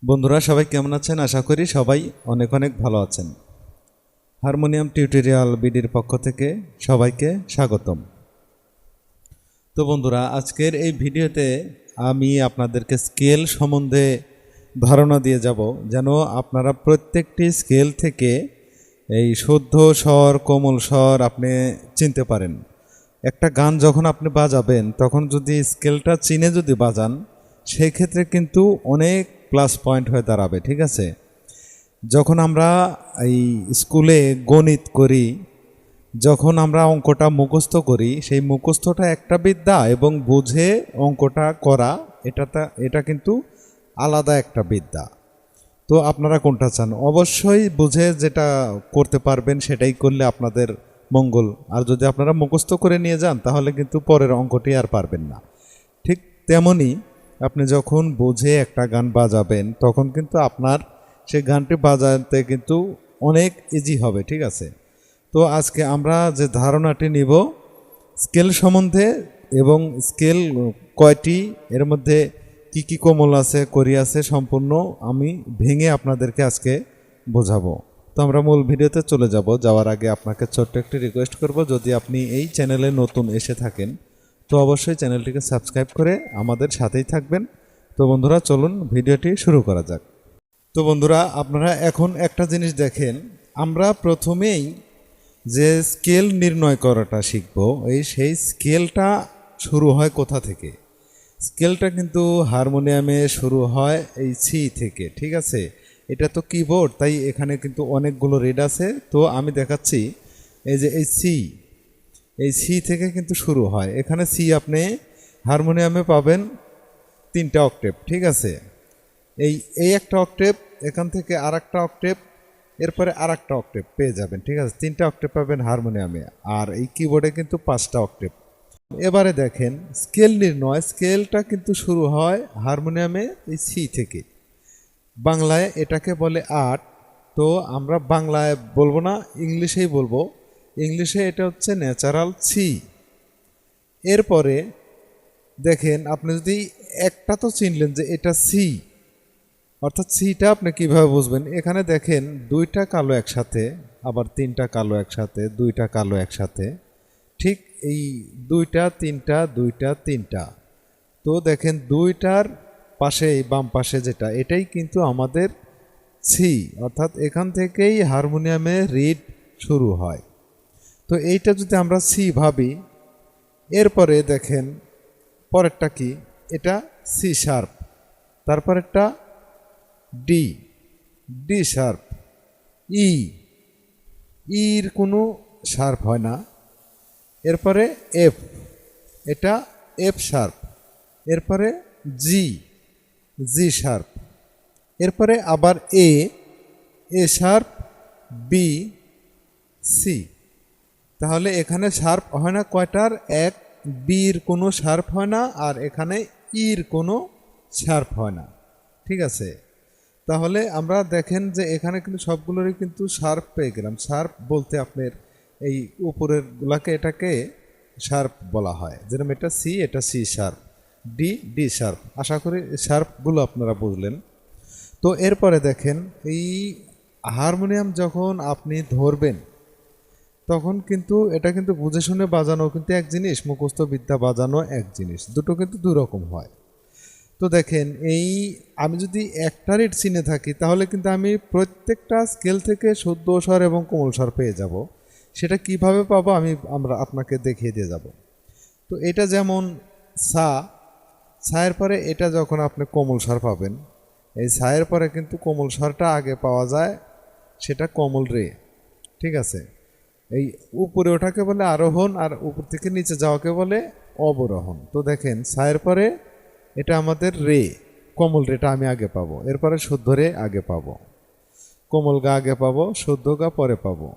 বন্ধুরা সবাই কেমন আছেন? আশা করি সবাই অনেক অনেক ভালো আছেন। হারমোনিয়াম টিউটোরিয়াল বিডির পক্ষ থেকে সবাইকে স্বাগতম। তো বন্ধুরা, আজকের এই ভিডিওতে আমি আপনাদেরকে স্কেল সম্বন্ধে ধারণা দিয়ে যাব, যেন আপনারা প্রত্যেকটি স্কেল থেকে এই শুদ্ধ স্বর, কোমল স্বর আপনি চিনতে পারেন। একটা গান যখন আপনি বাজাবেন, তখন যদি স্কেলটা চিনে যদি বাজান, সেই ক্ষেত্রে কিন্তু অনেক প্লাস পয়েন্ট হয়ে দাঁড়াবে। ঠিক আছে? যখন আমরা এই স্কুলে গণিত করি, যখন আমরা অঙ্কটা মুখস্থ করি, সেই মুখস্থটা একটা বিদ্যা এবং বুঝে অঙ্কটা করা এটা কিন্তু আলাদা একটা বিদ্যা। তো আপনারা কোনটা চান? অবশ্যই বুঝে যেটা করতে পারবেন সেটাই করলে আপনাদের মঙ্গল। আর যদি আপনারা মুখস্থ করে নিয়ে যান, তাহলে কিন্তু পরের অঙ্কটি আর পারবেন না। ঠিক তেমনি আপনি যখন বুঝে একটা গান বাজাবেন, তখন কিন্তু আপনার সেই গানটি বাজাতে কিন্তু অনেক ইজি হবে। ঠিক আছে? তো আজকে আমরা যে ধারণাটি নিব স্কেল সম্বন্ধে, এবং স্কেল কয়টি, এর মধ্যে কি কি কোমল আছে, করি আছে, সম্পূর্ণ আমি ভেঙে আপনাদেরকে আজকে বোঝাবো। তো আমরা মূল ভিডিওতে চলে যাব। যাওয়ার আগে আপনাকে ছোট্ট একটি রিকোয়েস্ট করব, যদি আপনি এই চ্যানেলে নতুন এসে থাকেন তো অবশ্যই চ্যানেলটিকে সাবস্ক্রাইব করে আমাদের সাথেই থাকবেন। তো বন্ধুরা, চলুন ভিডিওটি শুরু করা যাক। তো বন্ধুরা, আপনারা এখন একটা জিনিস দেখেন, আমরা প্রথমেই যে স্কেল নির্ণয় করাটা শিখব, সেই স্কেলটা শুরু হয় কোথা থেকে? স্কেলটা কিন্তু হারমোনিয়ামে শুরু হয় এই সি থেকে। ঠিক আছে? এটা তো কিবোর্ড, তাই এখানে কিন্তু অনেকগুলো রিড আছে। তো আমি দেখাচ্ছি, এই যে এই সি থেকে কিন্তু শুরু হয়। এখানে সি আপনি হারমোনিয়ামে পাবেন 3টা অক্টেভ। ঠিক আছে? এই একটা অক্টেভ, এখান থেকে আর একটা অক্টেভ, এরপরে আর একটা অক্টেভ পেয়ে যাবেন। ঠিক আছে? 3টা অক্টেভ পাবেন হারমোনিয়ামে, আর এই কিবোর্ডে কিন্তু 5টা অক্টেভ। এবারে দেখেন স্কেল নির্ণয়, স্কেলটা কিন্তু শুরু হয় হারমোনিয়ামে এই সি থেকে। বাংলায় এটাকে বলে 8। তো আমরা বাংলায় বলবো না, ইংলিশেই বলবো। ইংলিশে এটা হচ্ছে ন্যাচারাল সি। এরপরে দেখেন, আপনি যদি একটা তো চিনলেন যে এটা সি, অর্থাৎ সিটা আপনি কিভাবে বুঝবেন? এখানে দেখেন 2টা কালো একসাথে, আবার 3টা কালো একসাথে, 2টা কালো একসাথে। ঠিক এই 2টা 3টা 2টা 3টা। তো দেখেন 2টার পাশে, বাম পাশে যেটা, এটাই কিন্তু আমাদের সি, অর্থাৎ এখান থেকেই হারমোনিয়ামে রিড শুরু হয়। তো এইটা যদি আমরা সি ভাবি, এরপরে দেখেন পরেরটা কি? এটা সি শার্প, তারপরেরটা ডি, ডি শার্প, ই, ইর কোনো শার্প হয় না। এরপরে এফ, এটা এফ শার্প। এরপরে জি, জি শার্প। এরপরে আবার এ, এ শার্প, বি, সি। তাহলে এখানে শার্প হয় না কয়টার? এক। বির কোনো শার্প হয় না, আর এখানে ইর কোনো শার্প হয় না। ঠিক আছে? তাহলে আমরা দেখেন যে এখানে কিন্তু সবগুলোরই কিন্তু শার্প পেয়ে গেলাম। শার্প বলতে আপনার এই উপরের গুলাকে, এটাকে শার্প বলা হয়। যেরকম এটা সি, এটা C sharp, D, D sharp. আশা করি শার্পগুলো আপনারা বুঝলেন। তো এরপরে দেখেন, এই হারমোনিয়াম যখন আপনি ধরবেন, তখন কিন্তু এটা কিন্তু বুঝে শুনে বাজানো কিন্তু এক জিনিস, মুখস্থ বিদ্যা বাজানো এক জিনিস, দুটো কিন্তু দুই রকম হয়। তো দেখেন, এই আমি যদি একটা রেট চিনে থাকি, তাহলে কিন্তু আমি প্রত্যেকটা স্কেল থেকে শুদ্ধ স্বর এবং কোমল স্বর পেয়ে যাব। সেটা কিভাবে পাবো আমরা আপনাকে দেখিয়ে দিয়ে যাব। তো এটা যেমন সা, সায়ের পরে এটা যখন আপনি কোমল স্বর পাবেন, এই সায়ের পরে কিন্তু কোমল স্বরটা আগে পাওয়া যায়, সেটা কোমল রে। ঠিক আছে? এই উপরে ওঠাকে বলে আরোহণ, আর উপর থেকে নিচে যাওয়াকে বলে অবরোহণ। তো দেখেন, সায়ের পরে এটা আমাদের রে, কোমল রেটা আমি আগে পাবো, এরপরে শুদ্ধ রে আগে পাবো, কোমল গা আগে পাবো, শুদ্ধ গা পরে পাবো।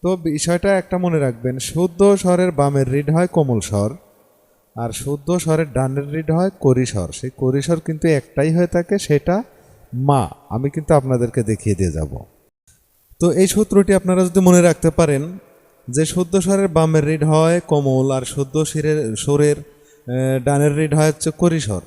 তো বিষয়টা একটা মনে রাখবেন, শুদ্ধ স্বরের বামের রিড হয় কোমল স্বর, আর শুদ্ধ স্বরের ডানের রিড হয় করি স্বর। সেই করি স্বর কিন্তু একটাই হয়ে থাকে, সেটা মা। আমি কিন্তু আপনাদেরকে দেখিয়ে দিয়ে যাব। তো এই সূত্রটি আপনারা যদি মনে রাখতে পারেন, যে শুদ্ধ স্বরের বামের রিড হয় কোমল, আর শুদ্ধ সুরের ডানের রিড হয় হচ্ছে করি স্বর।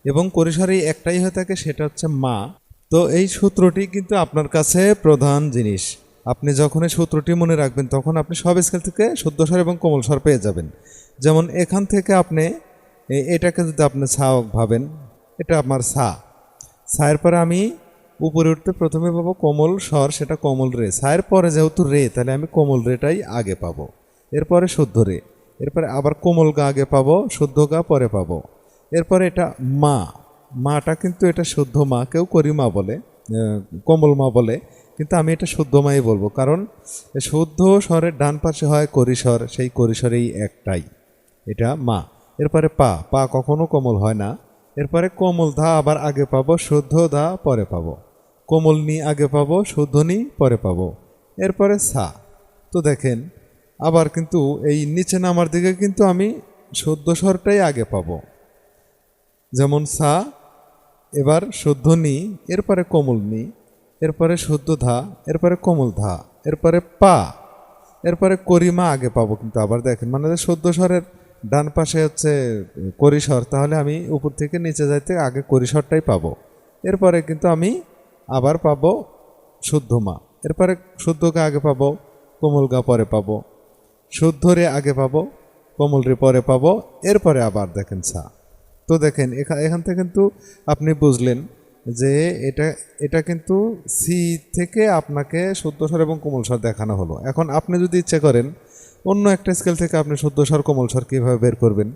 এবং পরিসর এই একটাই হয়ে থাকে, সেটা হচ্ছে মা। তো এই সূত্রটি কিন্তু আপনার কাছে প্রধান জিনিস। আপনি যখন এই সূত্রটি মনে রাখবেন তখন আপনি সব স্কেল থেকে শুদ্ধ স্বর এবং কোমল স্বর পেয়ে যাবেন। যেমন এখান থেকে আপনি এটাকে যদি আপনি সা ভাবেন, এটা আমার সা। সায়ের পরে আমি উপরে উঠতে প্রথমে পাবো কোমল স্বর, সেটা কোমল রে। সায়ের পরে যেহেতু রে, তাহলে আমি কোমল রেটাই আগে পাবো, এরপরে শুদ্ধ রে। এরপরে আবার কোমল গা আগে পাবো, শুদ্ধ গা পরে পাবো। এরপরে এটা মা। মাটা কিন্তু এটা শুদ্ধ মা, কেউ করি মা বলে, কোমল মা বলে, কিন্তু আমি এটা শুদ্ধ মাই বলবো, কারণ শুদ্ধ স্বরের ডান পাশে হয় করিস্বর, সেই করিস্বরেই একটাই, এটা মা। এরপরে পা। পা কখনো কোমল হয় না। এরপরে কোমল ধা আবার আগে পাবো, শুদ্ধ ধা পরে পাবো। কোমল নি আগে পাবো, শুদ্ধ নি পরে পাবো। এরপরে সা। তো দেখেন আবার কিন্তু এই নিচে নামার দিকে কিন্তু আমি শুদ্ধ স্বরটাই আগে পাবো, যেমন সা, এবার শুদ্ধ নি, এরপরে কোমল নি, এরপরে শুদ্ধ ধা, এরপরে কোমল ধা, এরপরে পা, এরপরে করিমা আগে পাবো। কিন্তু আবার দেখেন, মানে শুদ্ধ স্বরের ডান পাশে হচ্ছে করিস্বর, তাহলে আমি উপর থেকে নিচে যাইতে আগে করিস্বরটাই পাবো। এরপরে কিন্তু আমি আবার পাবো শুদ্ধ মা, এরপরে শুদ্ধ গা আগে পাবো, কোমল গা পরে পাবো, শুদ্ধ রে আগে পাবো, কোমল রে পরে পাবো, এরপরে আবার দেখেন সা। তো দেখেন এখান থেকে কিন্তু আপনি বুঝলেন যে এটা কিন্তু সি থেকে আপনাকে শুদ্ধ স্বর এবং কোমল স্বর দেখানো হলো। এখন আপনি যদি ইচ্ছে করেন অন্য একটা স্কেল থেকে আপনি শুদ্ধ স্বর কোমল স্বর কীভাবে বের করবেন,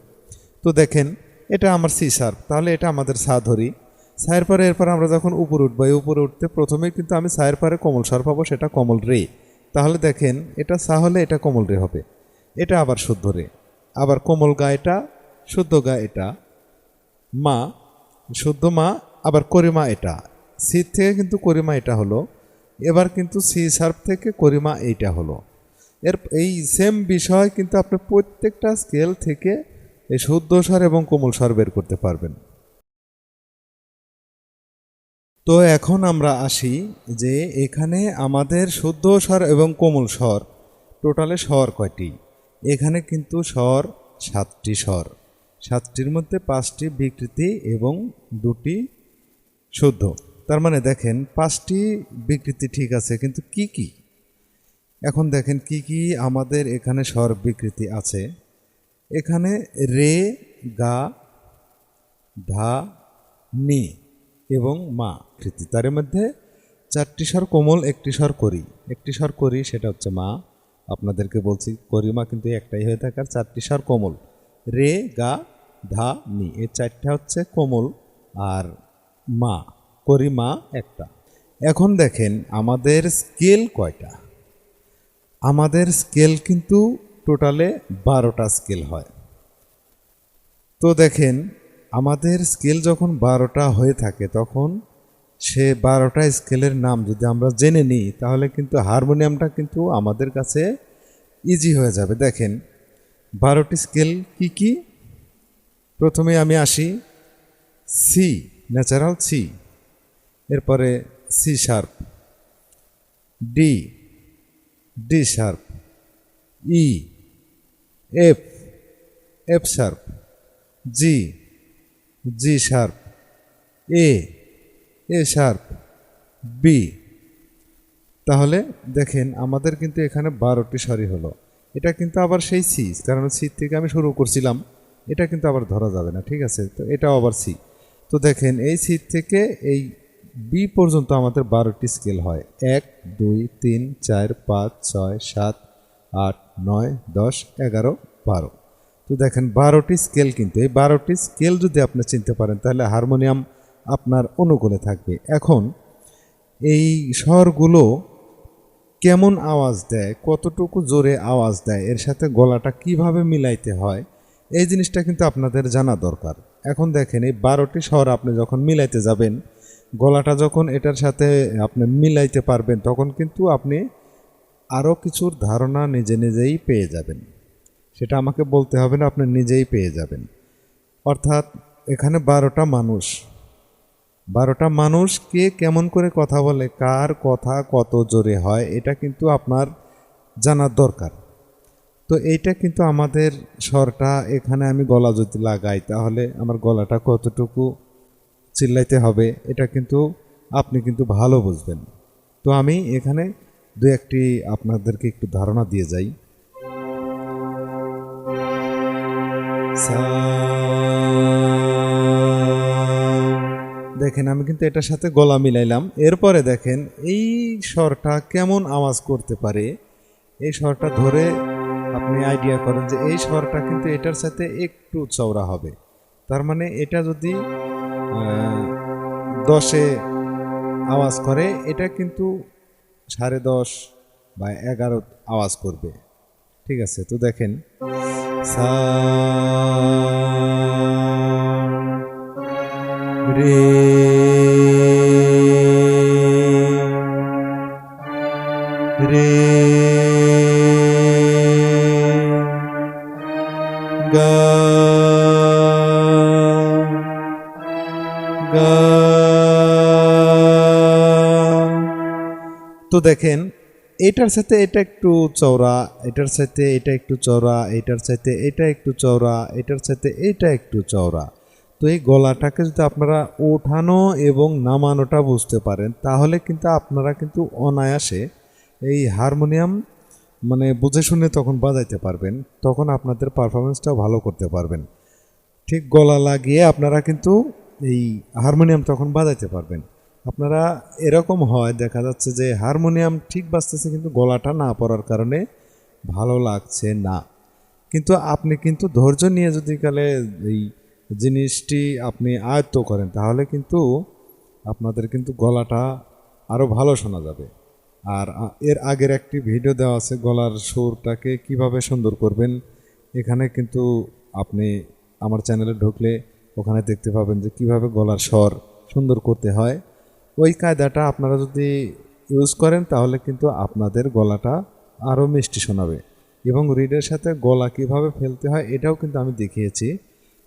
তো দেখেন এটা আমার সি শার্প, তাহলে এটা আমাদের সা ধরি। সায়ের পরে এরপর আমরা যখন উপরে উঠবো, এই উপরে উঠতে প্রথমেই কিন্তু আমি সায়ের পরে কোমল স্বর পাবো, সেটা কোমল রে। তাহলে দেখেন এটা সা হলে এটা কোমল রে হবে, এটা আবার শুদ্ধ রে, আবার কোমল গা এটা, শুদ্ধ গা এটা, মা, শুদ্ধ মা, আবার করিমা এটা। সি থেকে কিন্তু করিমা এটা হলো, এবার কিন্তু সি শার্প থেকে করিমা এইটা হলো। এই সেম বিষয় কিন্তু আপনি প্রত্যেকটা স্কেল থেকে এই শুদ্ধ স্বর এবং কোমল স্বর বের করতে পারবেন। তো এখন আমরা আসি যে এখানে আমাদের শুদ্ধ স্বর এবং কোমল স্বর টোটালে স্বর কয়টি। এখানে কিন্তু স্বর 7টি স্বর, 7টির মধ্যে 5টি বিকৃতি এবং 2টি শুদ্ধ। তার মানে দেখেন 5টি বিকৃতি ঠিক আছে, কিন্তু কি কি? এখন দেখেন কি কি আমাদের এখানে স্বর বিকৃতি আছে। এখানে রে, গা, ধা, নি এবং মা কৃতি, তার মধ্যে 4টি স্বর কোমল, 1টি স্বর করি। 1টি স্বর করি সেটা হচ্ছে মা, আপনাদেরকে বলছি করিমা কিন্তু একটাই হয়ে থাকে, আর 4টি স্বর কোমল রে, গা, ধা, নি, এই 4টা হচ্ছে কোমল, আর মা করিমা একটা। এখন দেখেন আমাদের স্কেল কয়টা। আমাদের স্কেল কিন্তু টোটালে 12টা স্কেল হয়। তো দেখেন আমাদের স্কেল যখন 12টা হয়ে থাকে তখন সে 12টা স্কেলের নাম যদি আমরা জেনে নিই তাহলে কিন্তু হারমোনিয়ামটা কিন্তু আমাদের কাছে ইজি হয়ে যাবে। দেখেন 12টি স্কেল কি কি। প্রথমে আমি আসি সি, ন্যাচারাল সি, এরপরে C sharp, D, D sharp, E, F, F sharp, G, G sharp, A, A sharp, B. তাহলে দেখেন আমাদের কিন্তু এখানে 12টি স্বরই হলো। এটা কিন্তু আবার সেই সি, কারণ সি থেকে আমি শুরু করছিলাম, এটা কিন্তু আবার ধরা যাবে না, ঠিক আছে? তো এটাও আবার সি। তো দেখেন এই সি থেকে এই বি পর্যন্ত আমাদের 12টি স্কেল হয়। 1, 2, 3, 4, 5, 6, 7, 8, 9, 10, 11, 12। তো দেখেন 12টি স্কেল, কিন্তু এই 12টি স্কেল যদি আপনি চিনতে পারেন তাহলে হারমোনিয়াম আপনার অনুকূলে থাকবে। এখন এই স্বরগুলো কেমন আওয়াজ দেয়, কতটুকু জোরে আওয়াজ দেয়, এর সাথে গলাটা কিভাবে মিলাইতে হয়, এই জিনিসটা কিন্তু আপনাদের জানা দরকার। এখন দেখেন এই 12টি স্বর আপনি যখন মিলাইতে যাবেন, গলাটা যখন এটার সাথে আপনি মিলাইতে পারবেন তখন কিন্তু আপনি আরও কিছুর ধারণা নিজে নিজেই পেয়ে যাবেন। সেটা আমাকে বলতে হবে না, আপনি নিজেই পেয়ে যাবেন। অর্থাৎ এখানে 12টা মানুষ, 12টা মানুষ কে কেমন করে কথা বলে, কার কথা কত জোরে হয়, এটা কিন্তু আপনার জানার দরকার। তো এইটা কিন্তু আমাদের স্বরটা, এখানে আমি গলা যদি লাগাই তাহলে আমার গলাটা কতটুকু চিল্লাইতে হবে, এটা কিন্তু আপনি কিন্তু ভালো বুঝবেন। তো আমি এখানে দু একটি আপনাদেরকে একটু ধারণা দিয়ে যাই। দেখেন আমি কিন্তু এটার সাথে গলা মিলাইলাম। এরপরে দেখেন এই স্বরটা কেমন আওয়াজ করতে পারে, এই স্বরটা ধরে আপনি আইডিয়া করেন যে এই স্বরটা কিন্তু এটার সাথে একটু চওড়া হবে। তার মানে এটা যদি 10-এ আওয়াজ করে, এটা কিন্তু 10.5 বা 11 আওয়াজ করবে। ঠিক আছে, তো দেখেন সা রে রে গা গা। তো দেখেন এটার সাথে এটা একটু চওড়া, এটার সাথে এটা একটু চওড়া, এটার সাথে এটা একটু চওড়া, এটার সাথে এটা একটু চওড়া। তো এই গলাটাকে যদি আপনারা ওঠানো এবং নামানোটা বুঝতে পারেন, তাহলে কিন্তু আপনারা কিন্তু অনায়াসে এই হারমোনিয়াম মানে বুঝে শুনে তখন বাজাইতে পারবেন, তখন আপনাদের পারফরমেন্সটাও ভালো করতে পারবেন। ঠিক গলা লাগিয়ে আপনারা কিন্তু এই হারমোনিয়াম তখন বাজাইতে পারবেন। আপনারা এরকম হয় দেখা যাচ্ছে যে হারমোনিয়াম ঠিক বাজতেছে কিন্তু গলাটা না পড়ার কারণে ভালো লাগছে না। কিন্তু আপনি কিন্তু ধৈর্য নিয়ে যদি কালে এই জিনিসটি আপনি আয়ত্ত করেন, তাহলে কিন্তু আপনাদের কিন্তু গলাটা আরও ভালো শোনা যাবে। আর এর আগের একটি ভিডিও দেওয়া আছে গলার সুরটাকে কিভাবে সুন্দর করবেন। এখানে কিন্তু আপনি আমার চ্যানেলে ঢুকলে ওখানে দেখতে পাবেন যে কিভাবে গলার স্বর সুন্দর করতে হয়। ওই কায়দাটা আপনারা যদি ইউজ করেন তাহলে কিন্তু আপনাদের গলাটা আরও মিষ্টি শোনাবে। এবং রিডের সাথে গলা কিভাবে ফেলতে হয় এটাও কিন্তু আমি দেখিয়েছি,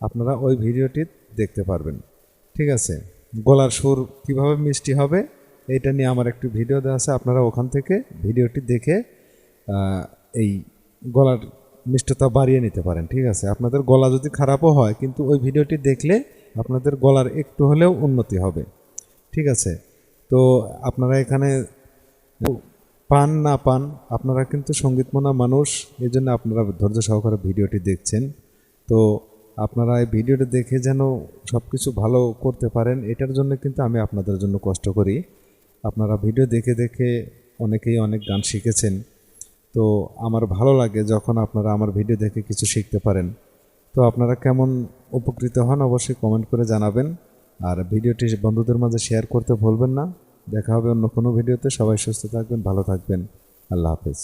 আপনারা ওই ভিডিওটি দেখতে পারবেন। ঠিক আছে, গলার সুর কিভাবে মিষ্টি হবে এটা নিয়ে আমার একটি ভিডিও দেওয়া আছে, আপনারা ওখান থেকে ভিডিওটি দেখে এই গলার মিষ্টতা বাড়িয়ে নিতে পারেন। ঠিক আছে, আপনাদের গলা যদি খারাপও হয় কিন্তু ওই ভিডিওটি দেখলে আপনাদের গলার একটু হলেও উন্নতি হবে। ঠিক আছে, তো আপনারা এখানে পান না পান, আপনারা কিন্তু সঙ্গীতমনা মানুষ, এই জন্য আপনারা ধৈর্য সহকারে ভিডিওটি দেখছেন। তো আপনারা এই ভিডিওটি দেখে যেন সব কিছু ভালো করতে পারেন, এটার জন্য কিন্তু আমি আপনাদের জন্য কষ্ট করি। আপনারা ভিডিও দেখে দেখে অনেকেই অনেক গান শিখেছেন, তো আমার ভালো লাগে যখন আপনারা আমার ভিডিও দেখে কিছু শিখতে পারেন। তো আপনারা কেমন উপকৃত হন অবশ্যই কমেন্ট করে জানাবেন, আর ভিডিওটি বন্ধুদের মাঝে শেয়ার করতে ভুলবেন না। দেখা হবে অন্য কোনো ভিডিওতে। সবাই সুস্থ থাকবেন, ভালো থাকবেন। আল্লাহ হাফেজ।